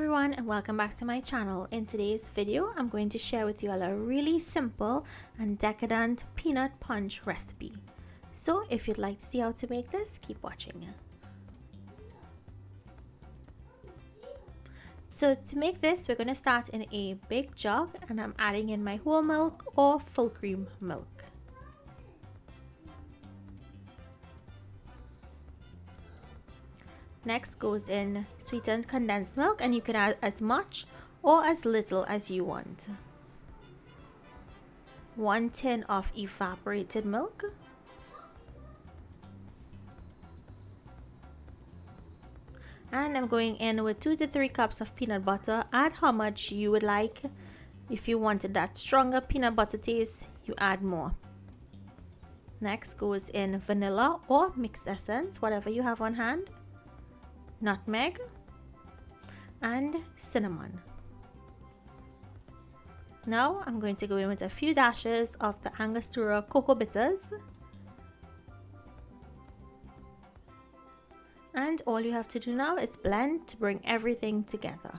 everyone, and welcome back to my channel. In today's video, I'm going to share with you all a really simple and decadent peanut punch recipe. So if you'd like to see how to make this, keep watching. So to make this, we're going to start in a big jug, and I'm adding in my whole milk or full cream milk. Next goes in sweetened condensed milk, and you can add as much or as little as you want. 1 tin of evaporated milk. And I'm going in with 2 to 3 cups of peanut butter. Add how much you would like. If you wanted that stronger peanut butter taste, you add more. Next goes in vanilla or mixed essence, whatever you have on hand, nutmeg, and cinnamon. Now I'm going to go in with a few dashes of the Angostura cocoa bitters. And all you have to do now is blend to bring everything together.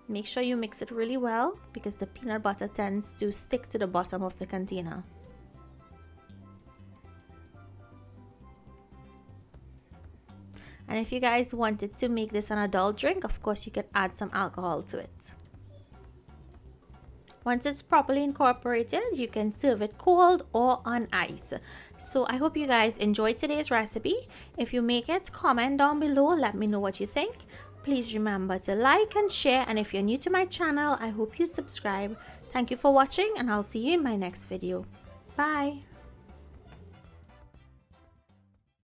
Make sure you mix it really well because the peanut butter tends to stick to the bottom of the container. And if you guys wanted to make this an adult drink, of course you could add some alcohol to it. Once it's properly incorporated, you can serve it cold or on ice. So I hope you guys enjoyed today's recipe. If you make it, comment down below, let me know what you think. Please remember to like and share, and if you're new to my channel, I hope you subscribe. Thank you for watching, and I'll see you in my next video. Bye.